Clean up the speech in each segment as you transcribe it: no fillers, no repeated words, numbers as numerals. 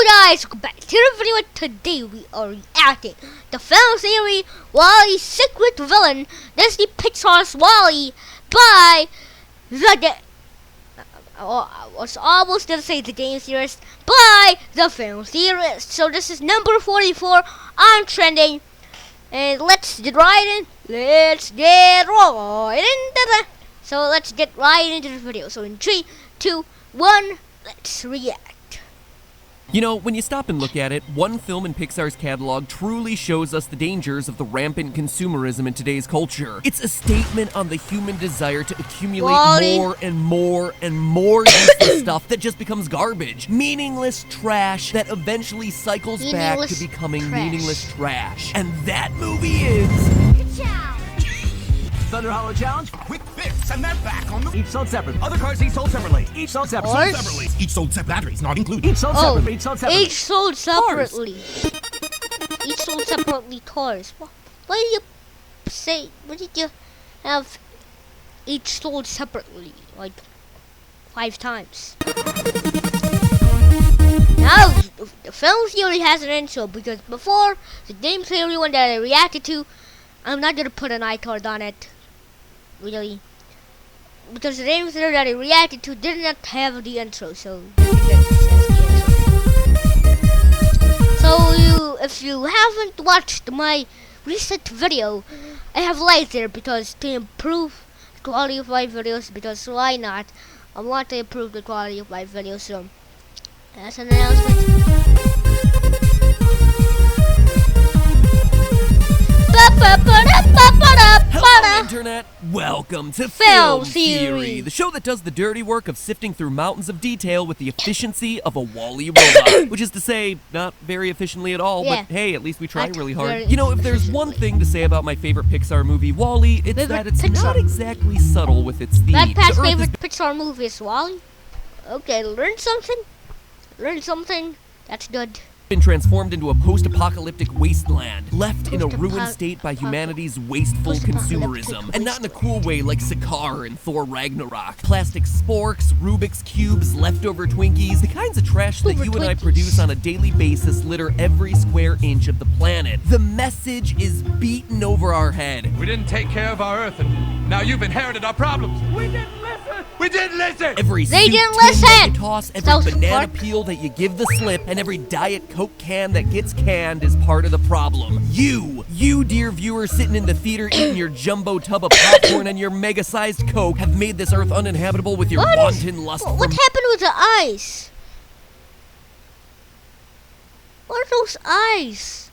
guys, welcome back to the video. Today we are reacting to film series WALL-E Secret Villain, Disney Pixar's WALL-E by I was almost gonna say the game series by the film series. So this is number 44 on trending, and let's get right in. So let's get right into the video. So in 3, 2, 1, let's react. You know, when you stop and look at it, one film in Pixar's catalog truly shows us the dangers of the rampant consumerism in today's culture. It's a statement on the human desire to accumulate WALL-E. more and more and more useless stuff that just becomes garbage. Meaningless trash that eventually cycles back to becoming meaningless trash. And that movie is... Thunder Hollow Challenge, quick fix, and they're back on the... Each sold separately. Other cars each sold separately. Each sold separately. Each sold separate batteries, not included. Each sold separately. Each sold separately. Each sold separately. Each sold separately cars. What did you say? What did you have? Each sold separately, like 5 times. Now the film series has an intro because before the game series one that I reacted to, I'm not gonna put an iCard on it. Really, because the game series that I reacted to did not have the intro, so if you haven't watched my recent video, I have linked there because to improve the quality of my videos, because why not? I want to improve the quality of my videos, so that's an announcement. Hello, Internet! Welcome to Film Theory, the show that does the dirty work of sifting through mountains of detail with the efficiency of a WALL-E robot. Which is to say, not very efficiently at all, but hey, at least we try really hard. You know, if there's one thing to say about my favorite Pixar movie, WALL-E, it's that it's not exactly subtle with its theme. That past favorite Pixar movie is WALL-E? Okay, learn something? Learn something? That's good. Been transformed into a post-apocalyptic wasteland, left in a ruined state by humanity's wasteful consumerism, and not in a cool way like Sakaar in Thor Ragnarok. Plastic sporks, Rubik's cubes, leftover Twinkies, the kinds of trash that you and I produce on a daily basis litter every square inch of the planet. The message is beaten over our head. We didn't take care of our Earth, and now you've inherited our problems. We didn't listen. We didn't listen. Every They soup didn't tin listen. that you toss, every South banana Park. peel that you give the slip, and every Diet Coke can that gets canned is part of the problem. You, dear viewer, sitting in the theater eating your jumbo tub of popcorn and your mega-sized Coke, have made this Earth uninhabitable with your wanton lust for... What happened with the eyes? What are those eyes?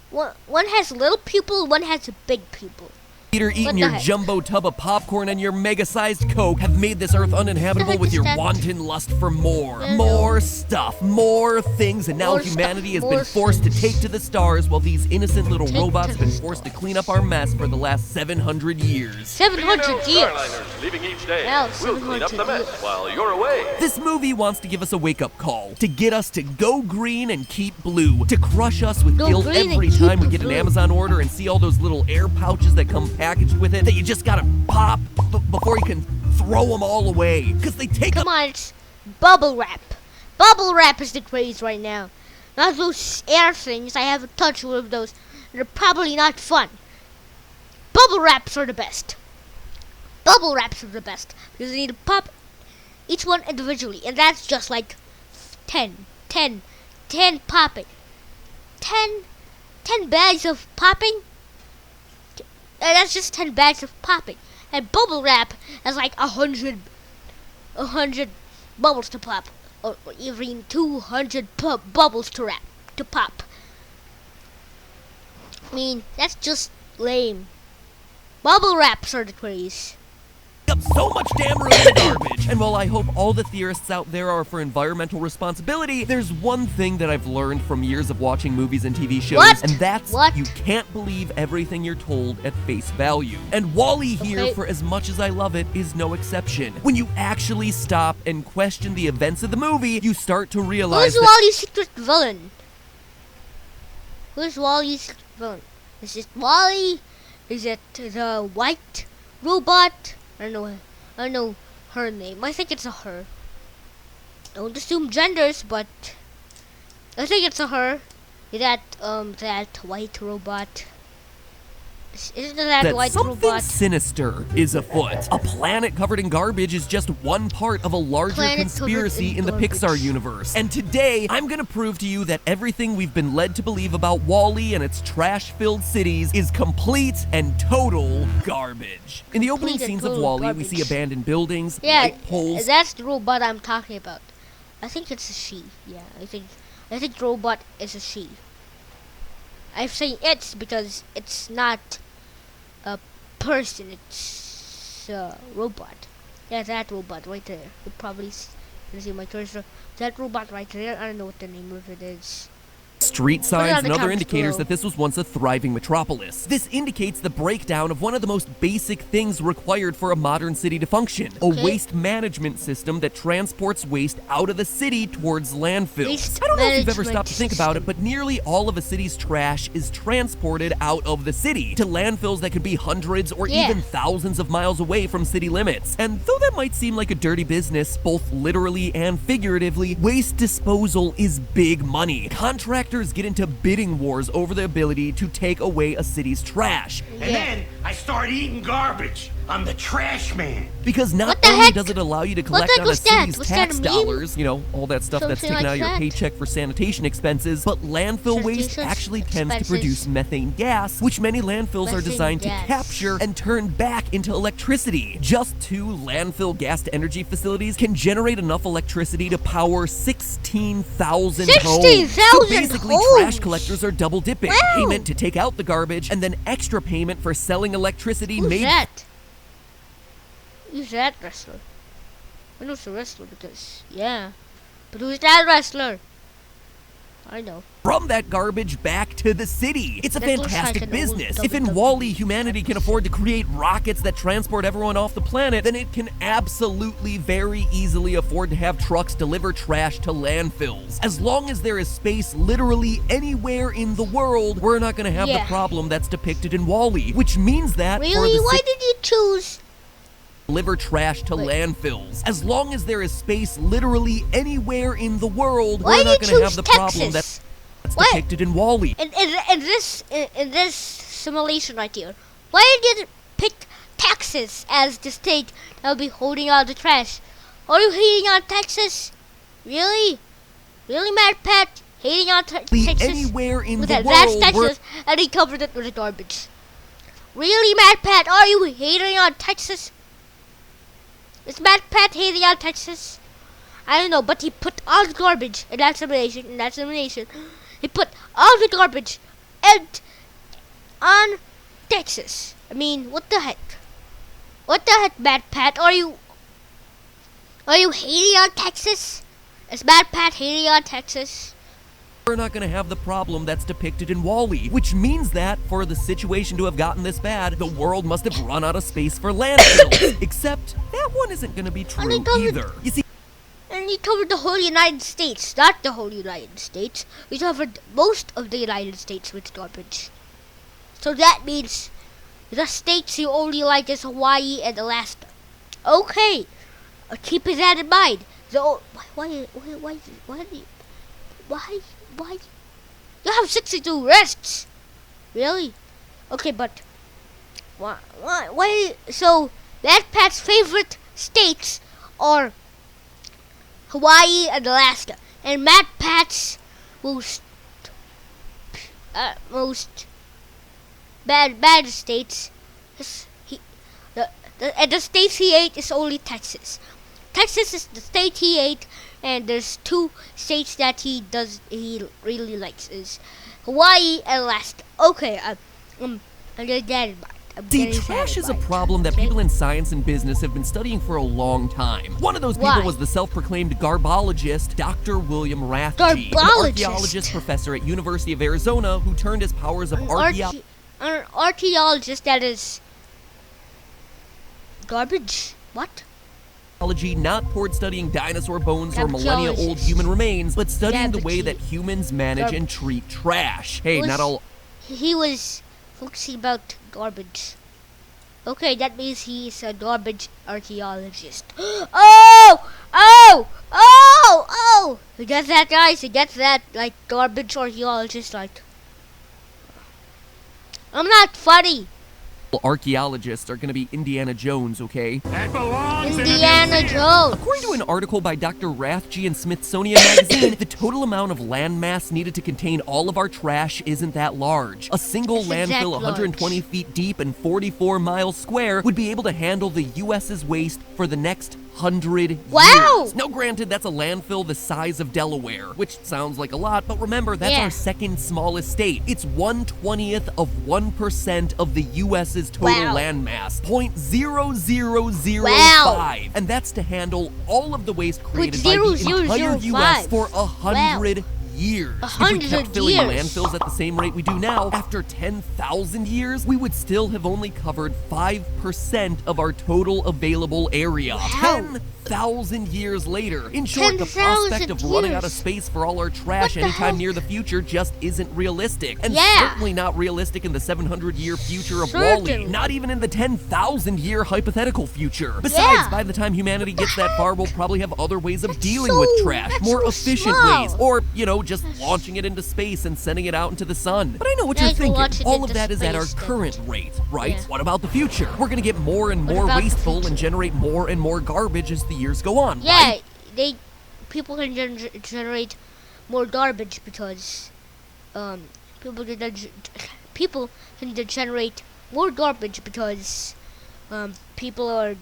One has little pupil, one has a big pupil. Theater eating your jumbo tub of popcorn and your mega-sized Coke have made this Earth uninhabitable with your wanton lust for more. More stuff, more things, and now humanity has been forced to take to the stars while these innocent little robots have been forced to clean up our mess for the last 700 years. 700 years. Starliners leaving each day. Wow, We'll clean up the 700 mess years. while you're away. This movie wants to give us a wake-up call, to get us to go green and keep blue, to crush us with Go guilt green and every keep time we get an blue. Amazon order and see all those little air pouches that come packaged with it that you just gotta pop before you can throw them all away, because they take Come on, it's bubble wrap. Bubble wrap is the craze right now. Not those air things. I haven't touched with those. They're probably not fun. Bubble wraps are the best. Bubble wraps are the best because you need to pop each one individually, and that's just like 10 popping. 10 bags of popping. That's just 10 bags of popping. And bubble wrap has like 100 bubbles to pop, or even 200 bubbles to pop. I mean, that's just lame. Bubble wraps are the craze. up so much damn room in garbage. And while I hope all the theorists out there are for environmental responsibility, there's one thing that I've learned from years of watching movies and TV shows, and that's you can't believe everything you're told at face value. And WALL-E here, for as much as I love it, is no exception. When you actually stop and question the events of the movie, you start to realize Who's WALL-E's secret villain? Who's WALL-E's secret villain? Is it WALL-E? Is it the white robot? I don't know her name. I think it's a her. Don't assume genders, but I think it's a her. That white robot. Isn't that That white something robot? sinister is afoot. A planet covered in garbage is just one part of a larger Planet covered conspiracy in in the garbage. Pixar universe. And today, I'm gonna prove to you that everything we've been led to believe about WALL-E and its trash-filled cities is complete and total garbage. In the opening Complete and scenes of total WALL-E, we garbage. see abandoned buildings, Yeah, light poles, that's the robot I'm talking about. I think it's a she. Yeah, I think robot is a she. I'm saying it's because it's not a person, it's a robot. Yeah, that robot right there. You probably see my cursor. That robot right there, I don't know what the name of it is. street on signs, the and other comments indicators below. that this was once a thriving metropolis. This indicates the breakdown of one of the most basic things required for a modern city to function, a Okay. waste management system that transports waste out of the city towards landfills. Waste I don't know if you've ever management stopped to think about it, system. but nearly all of a city's trash is transported out of the city to landfills that could be hundreds or Yeah. even thousands of miles away from city limits. And though that might seem like a dirty business, both literally and figuratively, waste disposal is big money. Contractors get into bidding wars over the ability to take away a city's trash. Yeah. And then I start eating garbage. I'm the trash man. Because not What the only heck? does it allow you to What collect the heck on a was that? city's Was that tax a meme? dollars, you know, all that stuff that's Something taken like out of your that? paycheck for sanitation expenses, but landfill waste Sanitation actually tends to expenses. produce methane gas, which many landfills are Methane designed gas. to capture and turn back into electricity. Just 2 landfill gas-to-energy facilities can generate enough electricity to power 16,000 homes. 16,000 So basically, trash homes. collectors are double dipping. Wow. Payment to take out the garbage, and then extra payment for selling electricity Who's made that? Who's that wrestler? I know it's a wrestler because, yeah. But who's that wrestler? I know. from that garbage back to the city. It's a That looks fantastic like an old business. If in WWE. WALL-E humanity can afford to create rockets that transport everyone off the planet, then it can absolutely very easily afford to have trucks deliver trash to landfills. As long as there is space literally anywhere in the world, we're not going to have the Yeah. problem that's depicted in WALL-E, which means that for Really? the Why did you choose? deliver trash to Wait. landfills. As long as there is space literally anywhere in the world, Why we're did not you going to have choose the Texas? problem that's Why? depicted in WALL-E. In this simulation right here, why did you pick Texas as the state that will be holding out the trash? Are you hating on Texas? Really? Really, Mad Pat? Hating on Texas? Anywhere in With the that, that's world, we're Texas, and he covered it with garbage. Really, Mad Pat? Are you hating on Texas? Is Mad Pat hating on Texas? I don't know, but he put all the garbage in that simulation. He put all the garbage and on Texas. I mean, what the heck? What the heck, Mad Pat? Are you hating on Texas? Is Mad Pat hating on Texas? we're not going to have the problem that's depicted in WALL-E, which means that for the situation to have gotten this bad, the world must have run out of space for landfills. Except that one isn't going to be true covered- either. You see, And he covered the whole United States, not the whole United States. We covered most of the United States with garbage. So that means the states you only like is Hawaii and Alaska. Okay, keep that in mind. Why? You have 62 rests. Really? Okay, but why? So Mad Pat's favorite states are Hawaii and Alaska, and Mad Pat's most bad states. The states he ate is only Texas. Texas is the state he ate, and there's two states that he really likes is Hawaii and Alaska. Okay, I'm getting that in mind. I'm See, getting that trash in is a mind. problem that Okay? people in science and business have been studying for a long time. One of those people Why? was the self-proclaimed garbologist, Dr. William Rathje, an Garbologist? archaeologist professor at University of Arizona who turned his powers of archaeology An archaeologist that is garbage. What? not toward studying dinosaur bones or millennia-old Archaeologist. human remains, but studying the way Garbage. that humans manage and treat trash. Hey, Was- not all... He was focusing about garbage. Okay, that means he's a garbage archaeologist. Oh! Oh! Oh! Oh! You get that, guys? You get that? Like, garbage archaeologist, like... I'm not funny. Archaeologists are gonna be Indiana Jones, okay? That belongs Indiana Jones. According to an article by Dr. Rathje in Smithsonian Magazine, the total amount of land mass needed to contain all of our trash isn't that large. A single It's that landfill 120 large. feet deep and 44 miles square would be able to handle the US's waste for the next 100 Wow. years. Now granted, that's a landfill the size of Delaware, which sounds like a lot, but remember, that's Yeah. our second smallest state. It's 1/20th of 1% of the US's total Wow. land mass. 0.0005. Wow. And that's to handle all of the waste created by the 0.0005. entire US for 100 years. If we 100 kept filling years. landfills at the same rate we do now, after 10,000 years, we would still have only covered 5% of our total available area. Wow. 10,000 years later. In short, the 10,000 prospect of running out of years. space for all our trash What the anytime hell? near the future just isn't realistic. And Yeah. certainly not realistic in the 700-year future of Certainly. WALL-E. Not even in the 10,000-year hypothetical future. Besides, Yeah. by the time humanity gets that far, we'll probably have other ways of That's dealing so- with trash. that's More so efficient slow. ways. Or, just launching it into space and sending it out into the sun. But I know what Yeah, you're you can thinking. launch it All of into that is at our space, then. current rate, right? Yeah. What about the future? We're gonna get more and What more about the wasteful and future? generate more and more garbage as the years go on, Yeah, right? people can generate more garbage because people can generate more garbage because people are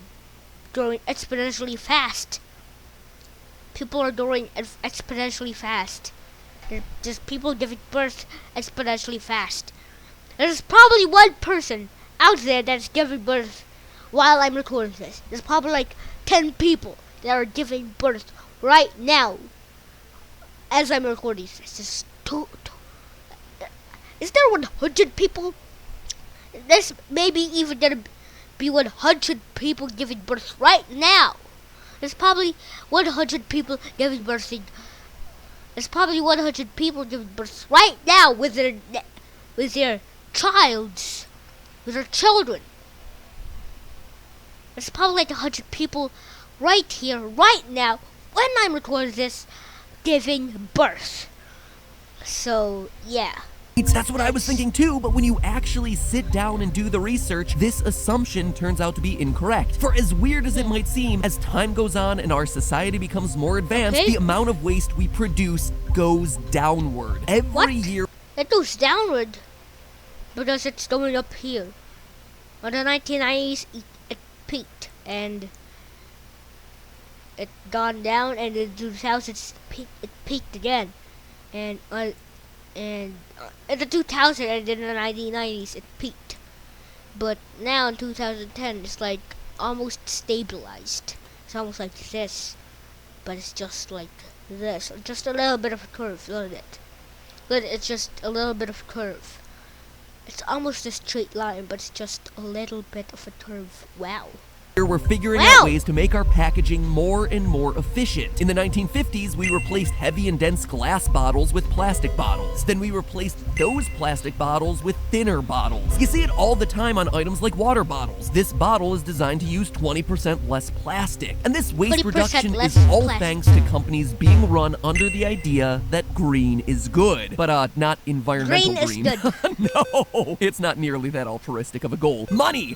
growing exponentially fast. People are growing exponentially fast. Just people giving birth exponentially fast. There's probably one person out there that's giving birth while I'm recording this. There's probably like 10 people that are giving birth right now as I'm recording this. Just is there 100 people? There's maybe even gonna be 100 people giving birth right now. There's probably 100 people giving birth. There's probably 100 people giving birth right now with their children. There's probably like 100 people right here, right now, when I'm recording this, giving birth. So, yeah. That's what I was thinking too, but when you actually sit down and do the research, this assumption turns out to be incorrect. For as weird as it might seem, as time goes on and our society becomes more advanced, Okay. the amount of waste we produce goes downward. Every What? year It goes downward because it's going up here. In the 1990s, it peaked and it gone down, and in the 2000s it peaked again, and in the 2000s and in the 1990s it peaked, but now in 2010 it's like almost stabilized. It's almost like this, but it's just like this, just a little bit of a curve. Look at it. But it's just a little bit of curve. It's almost a straight line, but it's just a little bit of a curve. Wow. we're figuring Wow. out ways to make our packaging more and more efficient. In the 1950s, we replaced heavy and dense glass bottles with plastic bottles. Then we replaced those plastic bottles with thinner bottles. You see it all the time on items like water bottles. This bottle is designed to use 20% less plastic. And this waste 20% reduction less is all plastic. thanks to companies being run under the idea that green is good. But not environmental Green is good. No, it's not nearly that altruistic of a goal. Money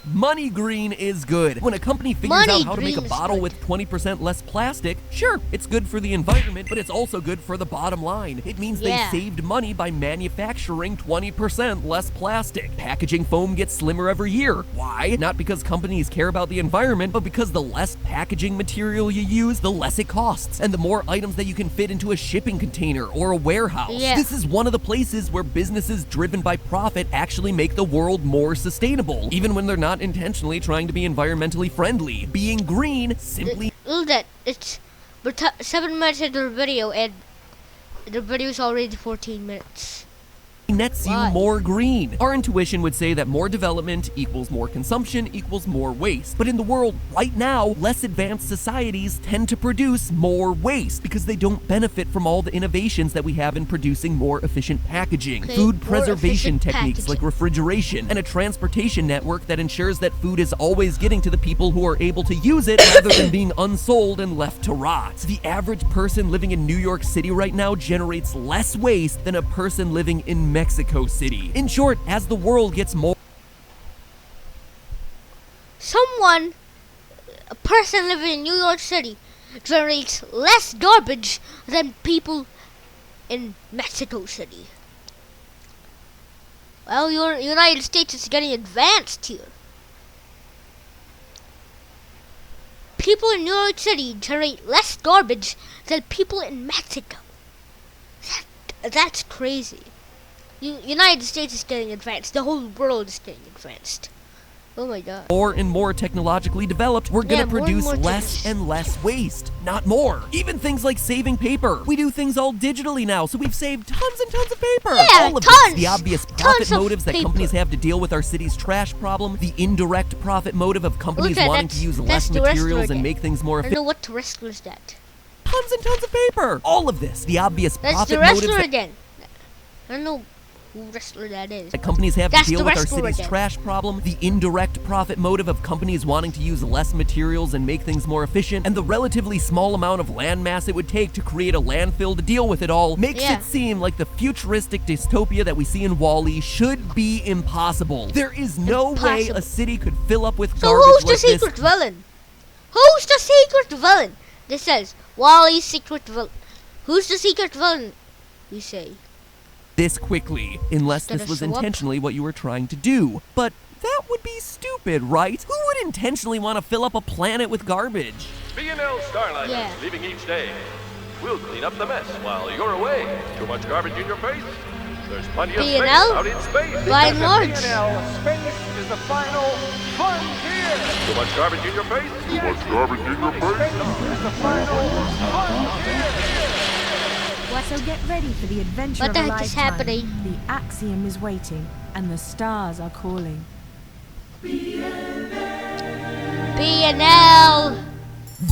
green is good. When a company figures Money out how to make a green is bottle good. with 20% less plastic, sure, it's good for the environment, but it's also good for the bottom line. It means Yeah. they saved money by manufacturing 20% less plastic. Packaging foam gets slimmer every year. Why? Not because companies care about the environment, but because the less packaging material you use, the less it costs, and the more items that you can fit into a shipping container or a warehouse. Yeah. This is one of the places where businesses driven by profit actually make the world more sustainable, even when they're not intentionally trying to be environmentally friendly. Being green simply Look at it's we're 7 minutes into the video, and the video's already 14 minutes. nets you Why? more green. Our intuition would say that more development equals more consumption equals more waste. But in the world right now, less advanced societies tend to produce more waste because they don't benefit from all the innovations that we have in producing more efficient packaging. Okay, Food more preservation efficient techniques packaging. like refrigeration, and a transportation network that ensures that food is always getting to the people who are able to use it rather than being unsold and left to rot. The average person living in New York City right now generates less waste than a person living in Mexico City. In short, as the world gets more A person living in New York City generates less garbage than people in Mexico City. Well, your United States is getting advanced here. People in New York City generate less garbage than people in Mexico. That's crazy. United States is getting advanced. The whole world is getting advanced. Oh my god. more and more technologically developed, we're gonna Yeah, more and produce more less and less waste, not more. Even things like saving paper. We do things all digitally now, so we've saved tons and tons of paper. Yeah, all of tons, this, the obvious profit tons of motives that paper. companies have to deal with our city's trash problem, the indirect profit motive of companies Okay, wanting to use that's less the wrestler materials and again. make things more I don't efficient. know what wrestler is that. Tons and tons of paper. All of this, the obvious That's profit the motives wrestler that again. I don't know who wrestler that is. companies have to That's deal the with our wrestler city's again. trash problem, the indirect profit motive of companies wanting to use less materials and make things more efficient, and the relatively small amount of land mass it would take to create a landfill to deal with it all makes Yeah. it seem like the futuristic dystopia that we see in WALL-E should be impossible. There is no way Impossible. a city could fill up with So garbage who's the like this. secret villain? Who's the secret villain? This says Wally's secret villain. Who's the secret villain? You say. This quickly, unless Gonna this was show up? intentionally what you were trying to do. But that would be stupid, right? Who would intentionally want to fill up a planet with garbage? B&L Starliners Yeah. leaving each day. We'll clean up the mess while you're away. Too much garbage in your face? There's plenty of space B&L? out in space. By and large. Space is the final frontier. Too much garbage in your face? Too much garbage in your face. Is the final frontier. So get ready for the adventure What of the a heck lifetime. is happening? The Axiom is waiting, and the stars are calling. B&L.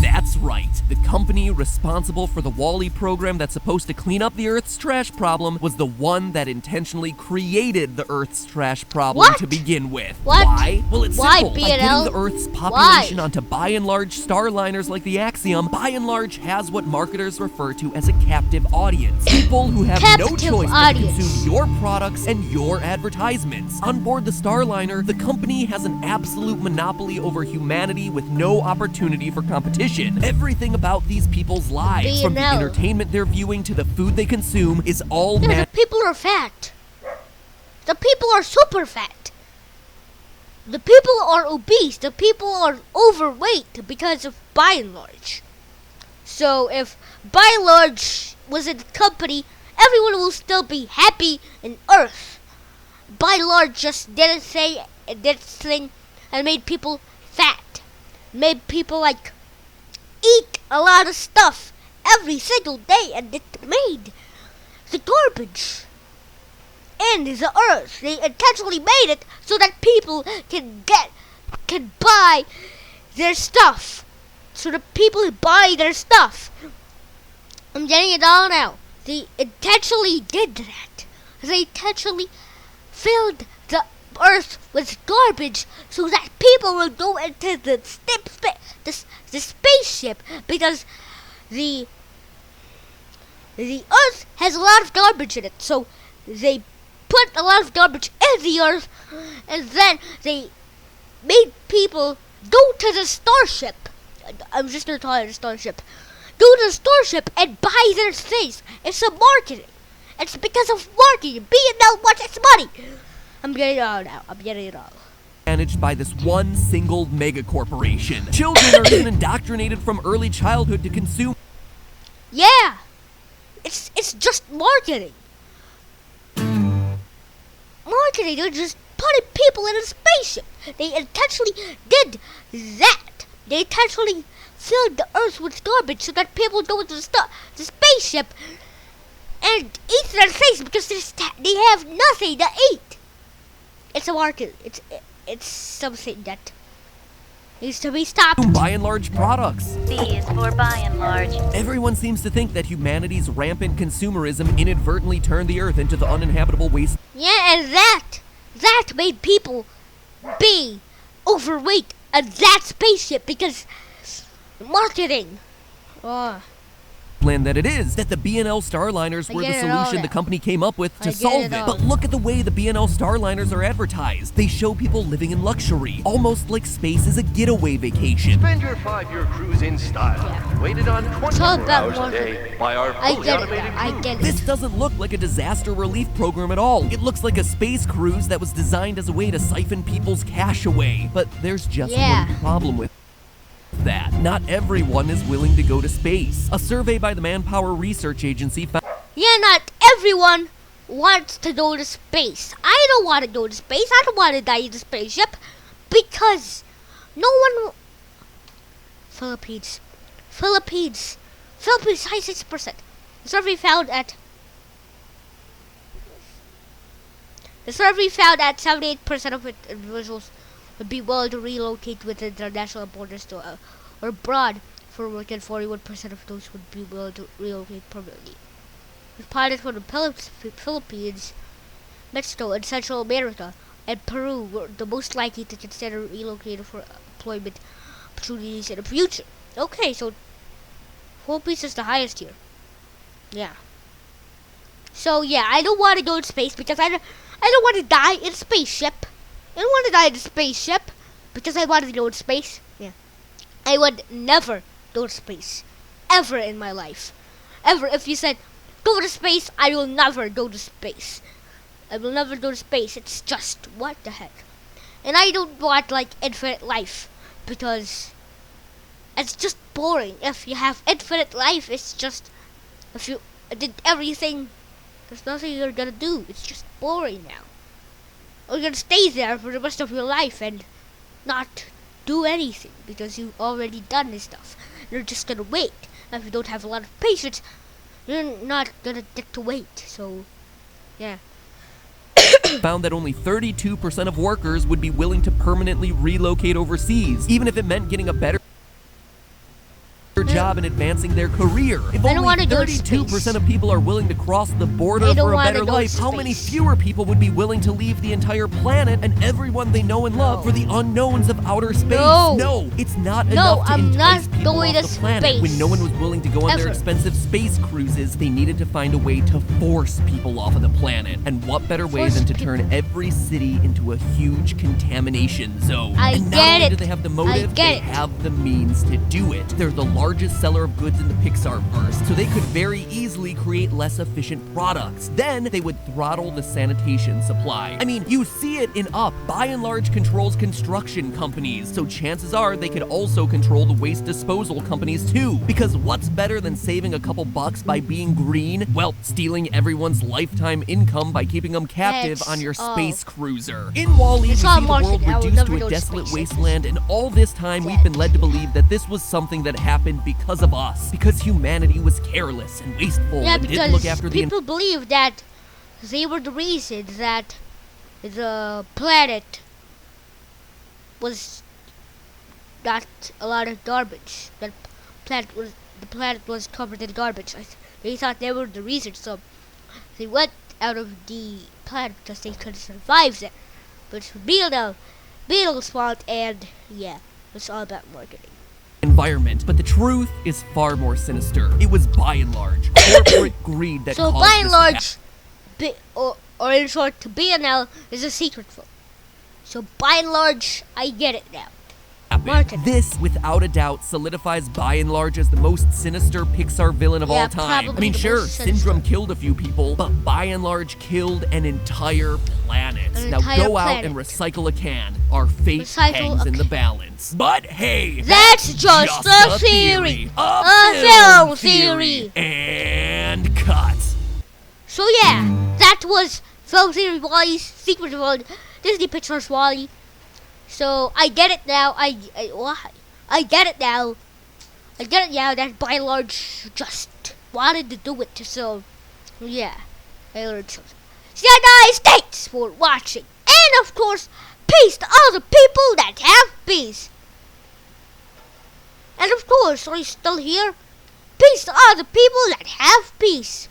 That's right. The company responsible for the WALL-E program that's supposed to clean up the Earth's trash problem was the one that intentionally created the Earth's trash problem What? to begin with. What? Why? Well, it's Why, simple. By B&L? getting the Earth's population Why? onto by and large starliners like the Axiom, by and large has what marketers refer to as a captive audience. People who have no Captive choice audience. but to consume your products and your advertisements. On board the Starliner, the company has an absolute monopoly over humanity with no opportunity for competition. Everything about these people's lives, from the B&L. entertainment they're viewing to the food they consume, is all Yeah, man. the people are fat. The people are super fat. The people are obese. The people are overweight because of by and large. So if by and large was a company, everyone will still be happy in Earth. By and large just didn't say this thing and made people fat. Made people like eat a lot of stuff every single day, and it made the garbage in the earth. They intentionally made it so that people can buy their stuff. So the people who buy their stuff. I'm getting it all now. They intentionally did that. They intentionally filled the earth with garbage so that people will go into the spaceship, because the earth has a lot of garbage in it. So they put a lot of garbage in the earth, and then they made people go to the starship. I'm just gonna call it a starship. Go to the starship and buy their things. It's a marketing. It's because of marketing. B&L wants its money. I'm getting it all now. I'm getting it all. Managed by this one single mega corporation. Children are even indoctrinated from early childhood to consume. Yeah, it's just marketing. Marketing. They're just putting people in a spaceship. They intentionally did that. They intentionally filled the earth with garbage so that people go into the spaceship and eat their face because they have nothing to eat. It's a market. It's something that needs to be stopped. By and large products. B is for by and large. Everyone seems to think that humanity's rampant consumerism inadvertently turned the Earth into the uninhabitable waste. Yeah, and that made people be overweight on that spaceship because marketing. Land that it is, that the B&L Starliners were the solution the company came up with to solve it. But look at the way the B&L Starliners are advertised. They show people living in luxury, almost like space is a getaway vacation. Spend your 5-year cruise in style. Waited on 24 hours a day by our fully automated crew. I get it. This doesn't look like a disaster relief program at all. It looks like a space cruise that was designed as a way to siphon people's cash away. But there's just one problem with that. Not everyone is willing to go to space. A survey by the Manpower Research Agency found... Yeah, not everyone wants to go to space. I don't want to go to space. I don't want to die in the spaceship because no one... Philippines, high 6%. The survey found that 78% of individuals would be willing to relocate within international borders to or abroad for work, and 41% of those would be willing to relocate permanently. With pilots from the Philippines, Mexico, and Central America, and Peru were the most likely to consider relocating for employment opportunities in the future. Okay, so Philippines is the highest here. Yeah. So yeah, I don't want to go to space because I don't want to die in a spaceship. I don't want to die in a spaceship because I wanted to go to space. Yeah. I would never go to space. Ever in my life. Ever. If you said, go to space, I will never go to space. I will never go to space. It's just, what the heck. And I don't want, like, infinite life. Because it's just boring. If you have infinite life, it's just, if you did everything, there's nothing you're gonna do. It's just boring now. Or you're gonna stay there for the rest of your life and not do anything because you've already done this stuff. You're just gonna wait. And if you don't have a lot of patience, you're not gonna get to wait. So, yeah. Found that only 32% of workers would be willing to permanently relocate overseas, even if it meant getting a better job and advancing their career. If only 32% of people are willing to cross the border for a better life, how many fewer people would be willing to leave the entire planet and everyone they know and love for the unknowns of outer space? No, it's not enough to entice people off the planet. When no one was willing to go on their expensive space cruises, they needed to find a way to force people off of the planet. And what better way than to turn every city into a huge contamination zone? And not only do they have the motive, they have the means to do it. They're the largest seller of goods in the Pixar-verse, so they could very easily create less efficient products. Then they would throttle the sanitation supply. I mean, you see it in Up. By and large controls construction companies, so chances are they could also control the waste disposal companies too. Because what's better than saving a couple bucks by being green? Well, stealing everyone's lifetime income by keeping them captive on your space cruiser. In WALL-E, we see the world reduced to a desolate wasteland, and all this time we've been led to believe that this was something that happened because of us, because humanity was careless and wasteful and didn't look after the people believe that they were the reason that the planet was not a lot of garbage. The planet was covered in garbage. They thought they were the reason, so they went out of the planet because they couldn't survive there. But it's Beetle's fault, and yeah, it's all about marketing. Environment, but the truth is far more sinister. It was by and large corporate greed that caused by and large, or in short, to B&L is a secret film. So by and large, I get it now. This, without a doubt, solidifies By and Large as the most sinister Pixar villain of all time. I mean, sure, Syndrome killed a few people, but By and Large killed an entire planet. Now go out and recycle a can. Our fate hangs in the balance. But hey, that's just a theory. A film theory. And cut. So yeah, that was Film Theory WALL-E's Secret World, Disney Pixar's WALL-E. So I get it now. I get it now. I get it now that By and Large just wanted to do it. So yeah, United States for watching. And of course, peace to all the people that have peace. And of course, are you still here? Peace to all the people that have peace.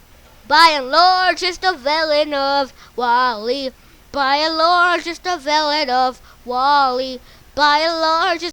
By and large, just the villain of Wall-E. By and large, just the villain of Wall-E. By and large,